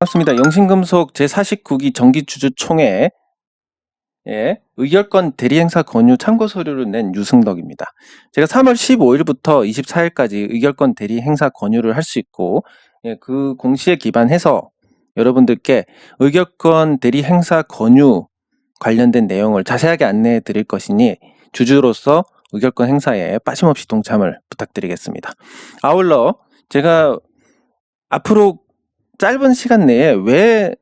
반갑습니다. 영신금속 제49기 정기주주총회 의결권 대리행사 권유 참고 서류를 낸 유승덕입니다. 제가 3월 15일부터 24일까지 의결권 대리행사 권유를 할 수 있고 그 공시에 기반해서 여러분들께 의결권 대리행사 권유 관련된 내용을 자세하게 안내해 드릴 것이니 주주로서 의결권 행사에 빠짐없이 동참을 부탁드리겠습니다. 아울러 제가 앞으로 짧은 시간 내에 왜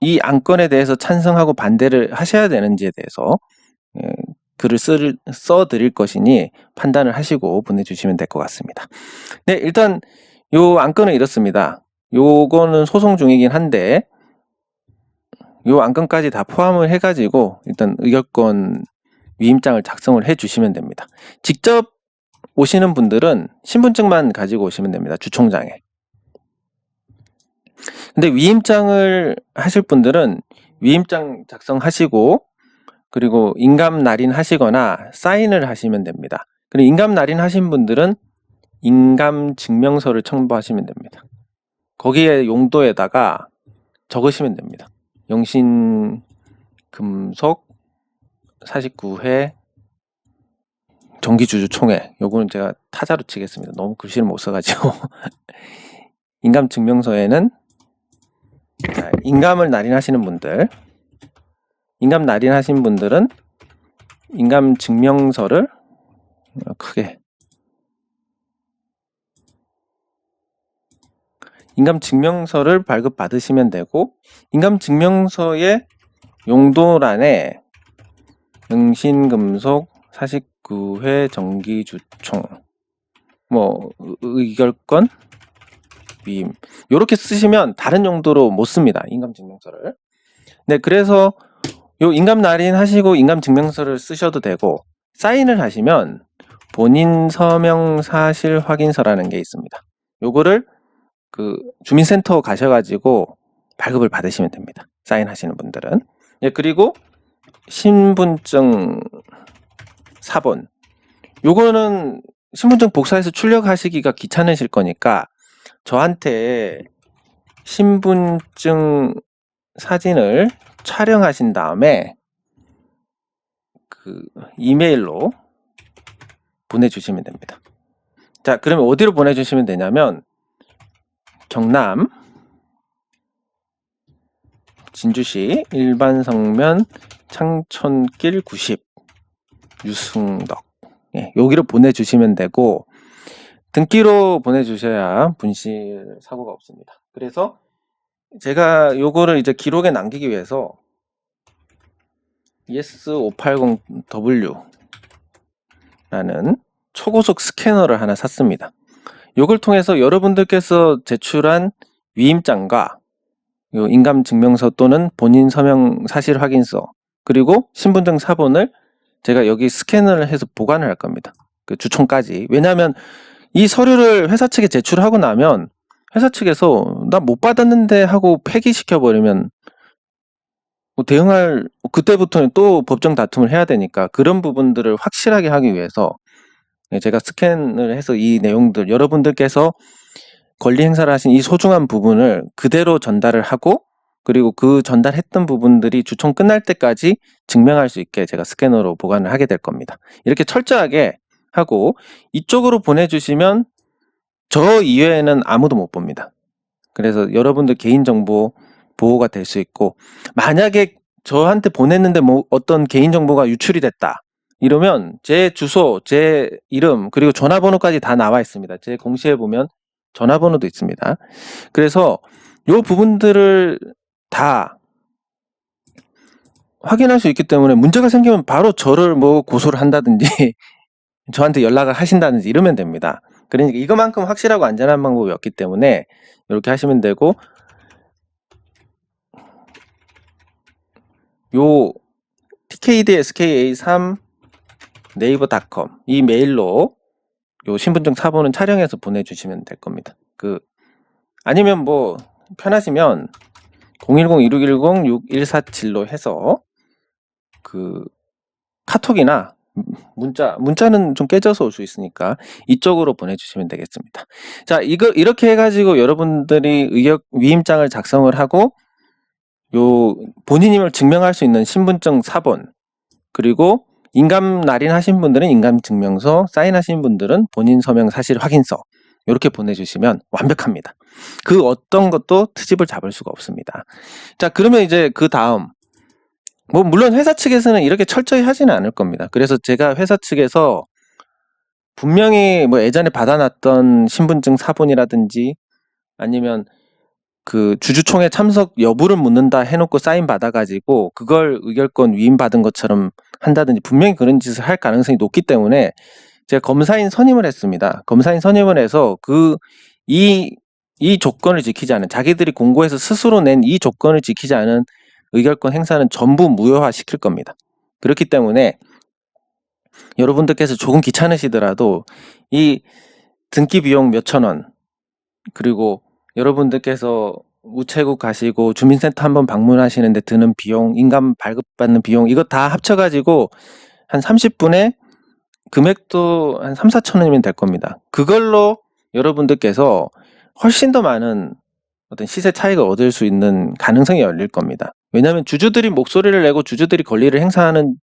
이 안건에 대해서 찬성하고 반대를 하셔야 되는지에 대해서 글을 써드릴 것이니 판단을 하시고 보내주시면 될 것 같습니다. 네, 일단 요 안건은 이렇습니다. 요거는 소송 중이긴 한데 요 안건까지 다 포함을 해가지고 일단 의결권 위임장을 작성을 해주시면 됩니다. 직접 오시는 분들은 신분증만 가지고 오시면 됩니다. 주총장에. 근데 위임장을 하실 분들은 위임장 작성하시고 그리고 인감 날인 하시거나 사인을 하시면 됩니다. 그리고 인감 날인 하신 분들은 인감 증명서를 첨부하시면 됩니다. 거기에 용도에다가 적으시면 됩니다. 영신금속 49회 정기주주총회. 요거는 제가 타자로 치겠습니다. 너무 글씨를 못 써가지고 인감 증명서에는 인감을 날인하시는 분들, 인감 날인하신 분들은 인감 증명서를 크게 인감 증명서를 발급받으시면 되고 인감 증명서의 용도란에 영신금속 49회 정기주총 의결권 위임 이렇게 쓰시면 다른 용도로 못 씁니다. 인감증명서를. 네, 그래서 요 인감 날인 하시고 인감증명서를 쓰셔도 되고 사인을 하시면 본인 서명 사실 확인서라는 게 있습니다. 요거를 그 주민센터 가셔가지고 발급을 받으시면 됩니다. 사인하시는 분들은. 예, 그리고 신분증 사본. 요거는 신분증 복사해서 출력하시기가 귀찮으실 거니까 저한테 신분증 사진을 촬영하신 다음에 그 이메일로 보내주시면 됩니다. 자, 그러면 어디로 보내주시면 되냐면 경남 진주시 일반성면 창천길 90 유승덕 여기로 보내주시면 되고 등기로 보내주셔야 분실 사고가 없습니다. 그래서 제가 요거를 이제 기록에 남기기 위해서 ES580W 라는 초고속 스캐너를 하나 샀습니다. 요걸 통해서 여러분들께서 제출한 위임장과 요 인감증명서 또는 본인 서명 사실 확인서 그리고 신분증 사본을 제가 여기 스캔을 해서 보관을 할 겁니다. 그 주총까지. 왜냐하면 이 서류를 회사 측에 제출하고 나면 회사 측에서 나 못 받았는데 하고 폐기시켜버리면 대응할 그때부터는 또 법정 다툼을 해야 되니까 그런 부분들을 확실하게 하기 위해서 제가 스캔을 해서 이 내용들 여러분들께서 권리 행사를 하신 이 소중한 부분을 그대로 전달을 하고 그리고 그 전달했던 부분들이 주총 끝날 때까지 증명할 수 있게 제가 스캐너로 보관을 하게 될 겁니다. 이렇게 철저하게 하고 이쪽으로 보내주시면 저 이외에는 아무도 못 봅니다. 그래서 여러분들 개인정보 보호가 될 수 있고 만약에 저한테 보냈는데 뭐 어떤 개인정보가 유출이 됐다 이러면 제 주소, 제 이름 그리고 전화번호까지 다 나와 있습니다. 제 공시에 보면 전화번호도 있습니다. 그래서 이 부분들을 다 확인할 수 있기 때문에 문제가 생기면 바로 저를 뭐 고소를 한다든지 저한테 연락을 하신다든지 이러면 됩니다. 그러니까 이거만큼 확실하고 안전한 방법이 없기 때문에 이렇게 하시면 되고 요 tkdska3 네이버닷컴 이 메일로 요 신분증 사본은 촬영해서 보내주시면 될 겁니다. 아니면 뭐 편하시면 010-2610-6147로 해서 그 카톡이나 문자는 좀 깨져서 올 수 있으니까 이쪽으로 보내주시면 되겠습니다. 자, 이렇게 해가지고 여러분들이 위임장을 작성을 하고 본인임을 증명할 수 있는 신분증 사본, 그리고 인감 날인하신 분들은 인감증명서, 사인하신 분들은 본인 서명 사실 확인서 이렇게 보내주시면 완벽합니다. 그 어떤 것도 트집을 잡을 수가 없습니다. 자, 그러면 이제 그 다음 물론 회사 측에서는 이렇게 철저히 하지는 않을 겁니다. 그래서 제가 회사 측에서 분명히 예전에 받아놨던 신분증 사본이라든지 아니면 그 주주총회 참석 여부를 묻는다 해놓고 사인 받아가지고 그걸 의결권 위임받은 것처럼 한다든지 분명히 그런 짓을 할 가능성이 높기 때문에 제가 검사인 선임을 했습니다. 검사인 선임을 해서 이 조건을 지키지 않은, 자기들이 공고해서 스스로 낸 이 조건을 지키지 않은 의결권 행사는 전부 무효화 시킬 겁니다. 그렇기 때문에 여러분들께서 조금 귀찮으시더라도 이 등기 비용 몇천 원, 그리고 여러분들께서 우체국 가시고 주민센터 한번 방문하시는데 드는 비용, 인감 발급받는 비용, 이거 다 합쳐가지고 한 30분에 금액도 한 3, 4천 원이면 될 겁니다. 그걸로 여러분들께서 훨씬 더 많은 어떤 시세 차익을 얻을 수 있는 가능성이 열릴 겁니다. 왜냐하면 주주들이 목소리를 내고 주주들이 권리를 행사하는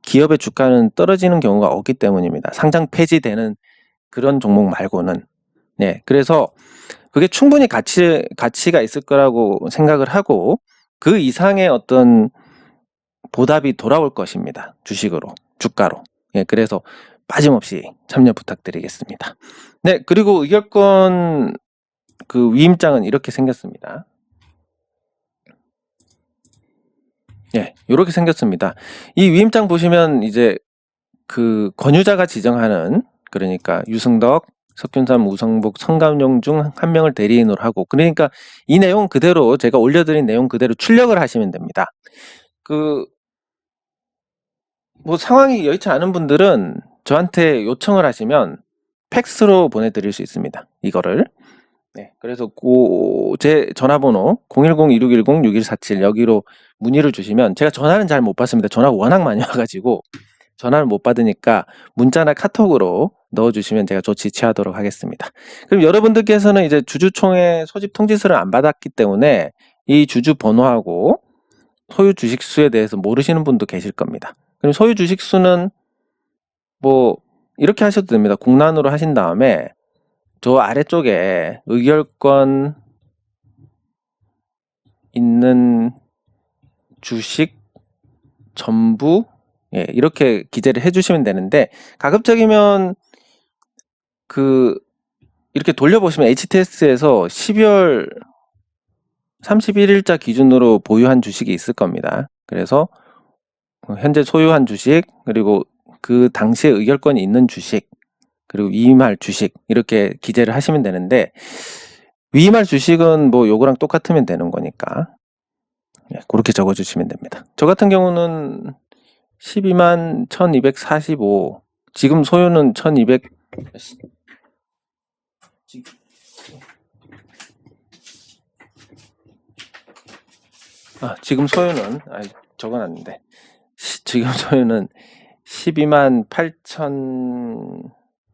기업의 주가는 떨어지는 경우가 없기 때문입니다. 상장 폐지되는 그런 종목 말고는. 네, 그래서 그게 충분히 가치가 있을 거라고 생각을 하고 그 이상의 어떤 보답이 돌아올 것입니다. 주식으로, 주가로. 예, 그래서 빠짐없이 참여 부탁드리겠습니다. 네, 그리고 의결권 그 위임장은 이렇게 생겼습니다. 예, 이렇게 생겼습니다. 이 위임장 보시면 이제 그 권유자가 지정하는, 그러니까 유승덕, 석균삼, 우성복, 성감용 중 한 명을 대리인으로 하고, 그러니까 이 내용 그대로 제가 올려드린 내용 그대로 출력을 하시면 됩니다. 상황이 여의치 않은 분들은 저한테 요청을 하시면 팩스로 보내드릴 수 있습니다. 이거를. 네, 그래서 제 전화번호 010-2610-6147 여기로 문의를 주시면, 제가 전화는 잘 못 받습니다. 전화가 워낙 많이 와가지고 전화를 못 받으니까 문자나 카톡으로 넣어주시면 제가 조치 취하도록 하겠습니다. 그럼 여러분들께서는 이제 주주총회 소집 통지서를 안 받았기 때문에 이 주주 번호하고 소유 주식수에 대해서 모르시는 분도 계실 겁니다. 그럼 소유 주식수는 이렇게 하셔도 됩니다. 공란으로 하신 다음에 저 아래쪽에 의결권 있는 주식 전부, 예, 이렇게 기재를 해주시면 되는데, 가급적이면 이렇게 돌려보시면 HTS에서 12월 31일자 기준으로 보유한 주식이 있을 겁니다. 그래서 현재 소유한 주식, 그리고 그 당시에 의결권이 있는 주식, 그리고 위임할 주식, 이렇게 기재를 하시면 되는데, 위임할 주식은 요거랑 똑같으면 되는 거니까 그렇게 적어주시면 됩니다. 저 같은 경우는 12만 1245, 지금 소유는 1200, 지금 소유는 적어놨는데, 지금 소유는 12만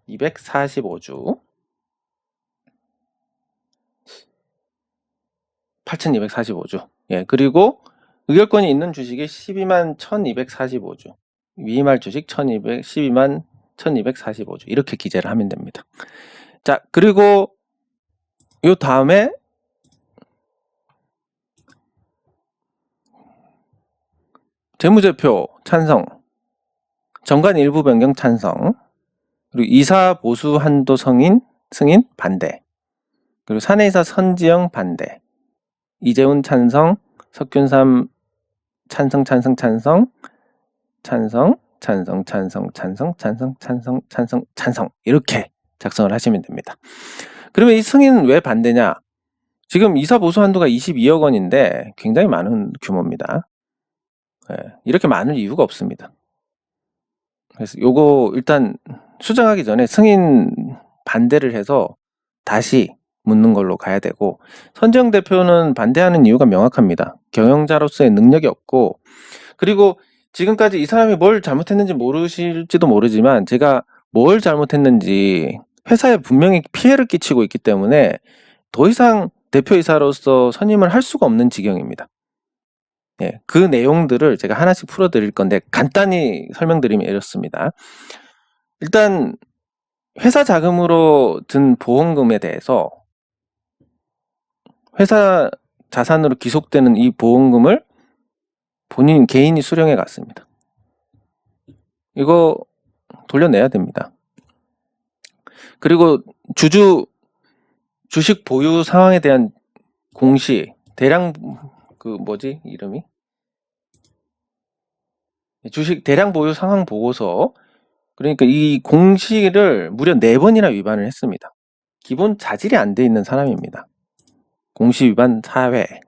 8245주 8245주. 예, 그리고 의결권이 있는 주식이 12만 1245주, 위임할 주식 12만 1245주, 이렇게 기재를 하면 됩니다. 자, 그리고 요 다음에 재무제표 찬성, 정관 일부 변경 찬성, 그리고 이사 보수 한도 승인 반대, 그리고 사내이사 선지영 반대, 이재훈 찬성, 석균삼 찬성, 이렇게 작성을 하시면 됩니다. 그러면 이 승인 왜 반대냐? 지금 이사 보수 한도가 22억 원인데 굉장히 많은 규모입니다. 이렇게 많을 이유가 없습니다. 그래서 요거 일단 수정하기 전에 승인 반대를 해서 다시 묻는 걸로 가야 되고, 선지영 대표는 반대하는 이유가 명확합니다. 경영자로서의 능력이 없고, 그리고 지금까지 이 사람이 뭘 잘못했는지 모르실지도 모르지만 제가 뭘 잘못했는지 회사에 분명히 피해를 끼치고 있기 때문에 더 이상 대표이사로서 선임을 할 수가 없는 지경입니다. 예, 그 내용들을 제가 하나씩 풀어드릴 건데 간단히 설명드리면 이렇습니다. 일단 회사 자금으로 든 보험금에 대해서 회사 자산으로 기속되는 이 보험금을 본인 개인이 수령해 갔습니다. 이거 돌려내야 됩니다. 그리고 주식 보유 상황에 대한 공시, 대량 이름이? 주식 대량 보유 상황 보고서, 그러니까 이 공시를 무려 4번이나 위반을 했습니다. 기본 자질이 안 돼 있는 사람입니다. 공시 위반 4회.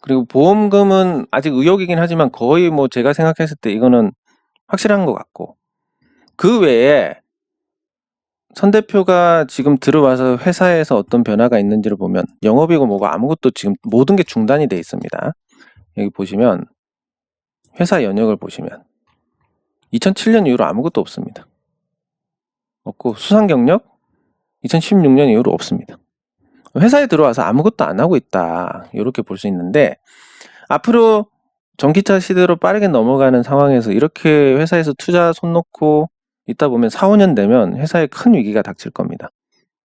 그리고 보험금은 아직 의혹이긴 하지만 거의 뭐 제가 생각했을 때 이거는 확실한 것 같고, 그 외에 선 대표가 지금 들어와서 회사에서 어떤 변화가 있는지를 보면 영업이고 뭐고 아무것도 지금 모든 게 중단이 돼 있습니다. 여기 보시면 회사 연역을 보시면 2007년 이후로 아무것도 없습니다. 없고 수상 경력 2016년 이후로 없습니다. 회사에 들어와서 아무것도 안 하고 있다, 이렇게 볼 수 있는데, 앞으로 전기차 시대로 빠르게 넘어가는 상황에서 이렇게 회사에서 투자 손 놓고 있다 보면 4, 5년 되면 회사에 큰 위기가 닥칠 겁니다.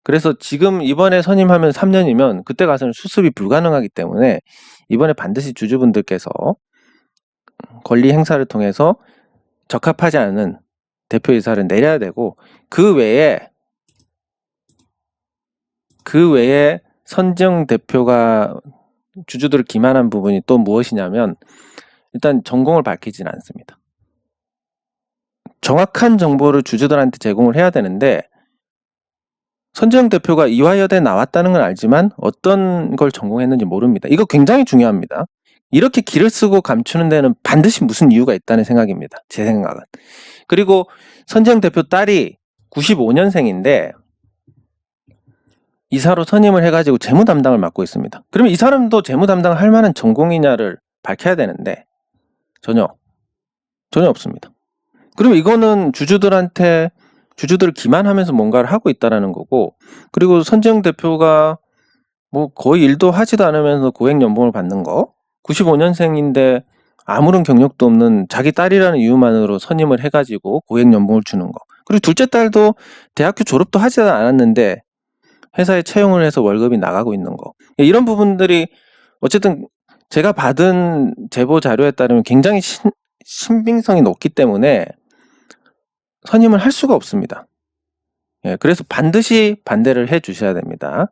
그래서 지금 이번에 선임하면 3년이면 그때 가서는 수습이 불가능하기 때문에 이번에 반드시 주주분들께서 권리 행사를 통해서 적합하지 않은 대표이사를 내려야 되고, 그 외에 선정 대표가 주주들을 기만한 부분이 또 무엇이냐면, 일단 전공을 밝히지는 않습니다. 정확한 정보를 주주들한테 제공을 해야 되는데, 선정 대표가 이화여대 나왔다는 건 알지만 어떤 걸 전공했는지 모릅니다. 이거 굉장히 중요합니다. 이렇게 길을 쓰고 감추는 데는 반드시 무슨 이유가 있다는 생각입니다. 제 생각은. 그리고 선정 대표 딸이 95년생인데 이사로 선임을 해가지고 재무 담당을 맡고 있습니다. 그러면 이 사람도 재무 담당을 할 만한 전공이냐를 밝혀야 되는데 전혀 없습니다. 그러면 이거는 주주들을 기만하면서 뭔가를 하고 있다라는 거고, 그리고 선정 대표가 뭐 거의 일도 하지도 않으면서 고액 연봉을 받는 거, 95년생인데 아무런 경력도 없는 자기 딸이라는 이유만으로 선임을 해가지고 고액 연봉을 주는 거, 그리고 둘째 딸도 대학교 졸업도 하지 않았는데 회사에 채용을 해서 월급이 나가고 있는 거, 이런 부분들이 어쨌든 제가 받은 제보 자료에 따르면 굉장히 신빙성이 높기 때문에 선임을 할 수가 없습니다. 예, 그래서 반드시 반대를 해 주셔야 됩니다.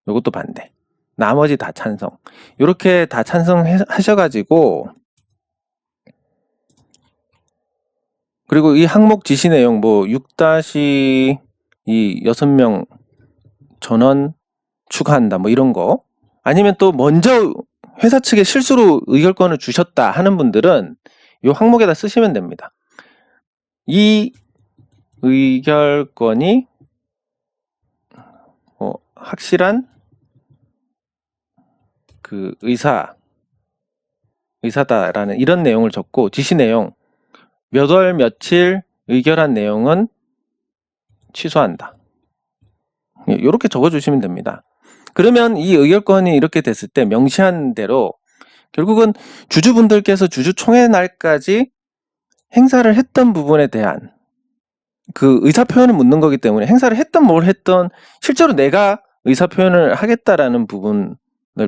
이것도 반대, 나머지 다 찬성. 이렇게 다 찬성하셔가지고, 그리고 이 항목 지시 내용 뭐 6-2 6명 전원 추가한다 뭐 이런 거, 아니면 또 먼저 회사 측에 실수로 의결권을 주셨다 하는 분들은 이 항목에다 쓰시면 됩니다. 이 의결권이 확실한 그 의사다라는 이런 내용을 적고, 지시 내용 몇 월 며칠 의결한 내용은 취소한다, 이렇게 적어주시면 됩니다. 그러면 이 의결권이 이렇게 됐을 때 명시한 대로 결국은 주주분들께서 주주총회 날까지 행사를 했던 부분에 대한 그 의사표현을 묻는 거기 때문에, 행사를 했던 뭘 했던 실제로 내가 의사표현을 하겠다라는 부분을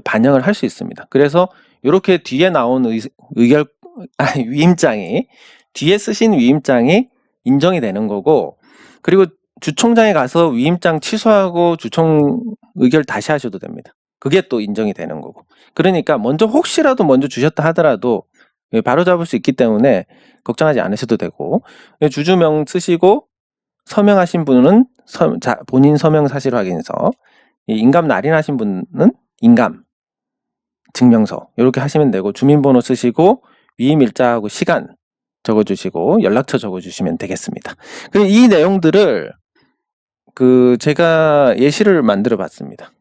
반영을 할 수 있습니다. 그래서 이렇게 뒤에 나온 위임장이, 뒤에 쓰신 위임장이 인정이 되는 거고, 그리고 주총장에 가서 위임장 취소하고 주총 의결 다시 하셔도 됩니다. 그게 또 인정이 되는 거고. 그러니까 혹시라도 먼저 주셨다 하더라도 바로 잡을 수 있기 때문에 걱정하지 않으셔도 되고, 주주명 쓰시고 서명하신 분은 본인 서명 사실 확인서, 인감 날인하신 분은 인감 증명서 이렇게 하시면 되고, 주민번호 쓰시고 위임일자하고 시간 적어주시고 연락처 적어주시면 되겠습니다. 그리고 이 내용들을 제가 예시를 만들어 봤습니다.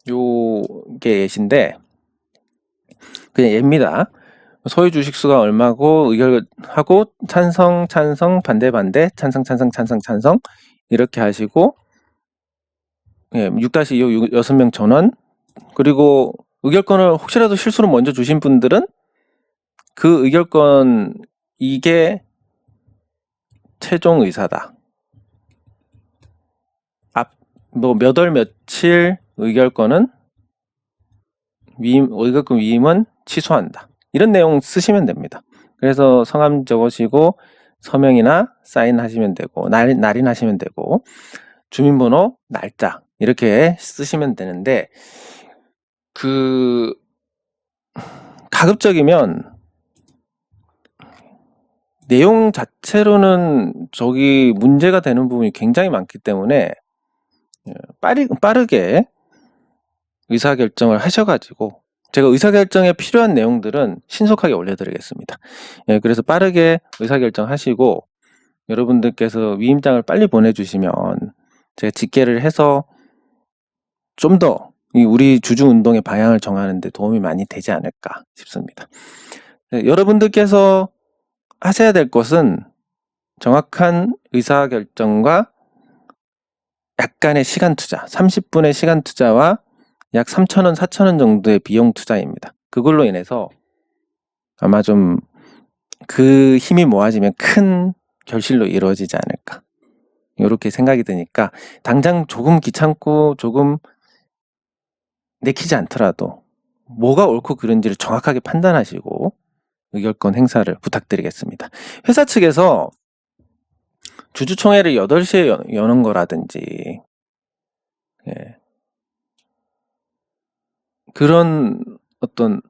요게 예시인데 그냥 예입니다. 소유 주식수가 얼마고 의결하고 찬성, 반대, 찬성, 이렇게 하시고 6-2호 6명 전원 그리고 의결권을 혹시라도 실수로 먼저 주신 분들은 그 의결권 이게 최종 의사다. 몇 월 며칠 의결권 위임은 취소한다. 이런 내용 쓰시면 됩니다. 그래서 성함 적으시고 서명이나 사인하시면 되고 날인하시면 되고 주민번호, 날짜 이렇게 쓰시면 되는데 가급적이면 내용 자체로는 문제가 되는 부분이 굉장히 많기 때문에 빠르게 의사결정을 하셔가지고 제가 의사결정에 필요한 내용들은 신속하게 올려드리겠습니다. 그래서 빠르게 의사결정하시고 여러분들께서 위임장을 빨리 보내주시면 제가 집계를 해서 좀 더 우리 주주운동의 방향을 정하는 데 도움이 많이 되지 않을까 싶습니다. 여러분들께서 하셔야 될 것은 정확한 의사결정과 약간의 시간 투자, 30분의 시간 투자와 약 3,000원, 4,000원 정도의 비용 투자입니다. 그걸로 인해서 아마 좀 그 힘이 모아지면 큰 결실로 이루어지지 않을까 이렇게 생각이 드니까 당장 조금 귀찮고 조금 내키지 않더라도 뭐가 옳고 그른지를 정확하게 판단하시고 의결권 행사를 부탁드리겠습니다. 회사 측에서 주주총회를 8시에 여는 거라든지 그런 어떤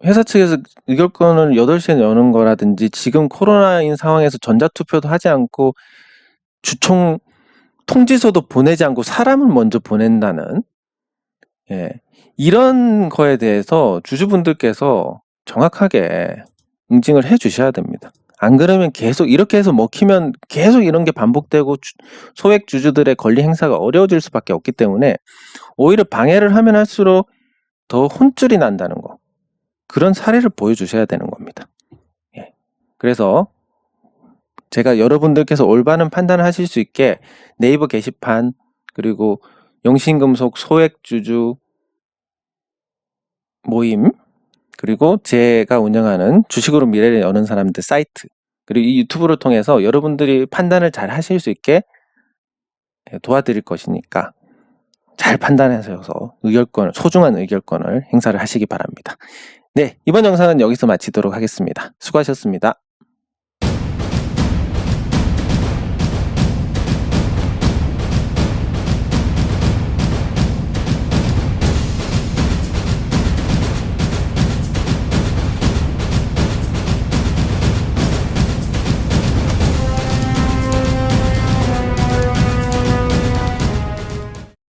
회사 측에서 의결권을 8시에 여는 거라든지 지금 코로나인 상황에서 전자투표도 하지 않고 주총 통지서도 보내지 않고 사람을 먼저 보낸다는 이런 거에 대해서 주주분들께서 정확하게 응징을 해 주셔야 됩니다. 안 그러면 계속 이렇게 해서 먹히면 계속 이런 게 반복되고 소액 주주들의 권리 행사가 어려워질 수밖에 없기 때문에 오히려 방해를 하면 할수록 더 혼쭐이 난다는 거 그런 사례를 보여주셔야 되는 겁니다. 그래서 제가 여러분들께서 올바른 판단을 하실 수 있게 네이버 게시판 그리고 영신금속 소액주주 모임 그리고 제가 운영하는 주식으로 미래를 여는 사람들 사이트 그리고 이 유튜브를 통해서 여러분들이 판단을 잘 하실 수 있게 도와드릴 것이니까 잘 판단하셔서 소중한 의결권을 행사를 하시기 바랍니다. 네, 이번 영상은 여기서 마치도록 하겠습니다. 수고하셨습니다.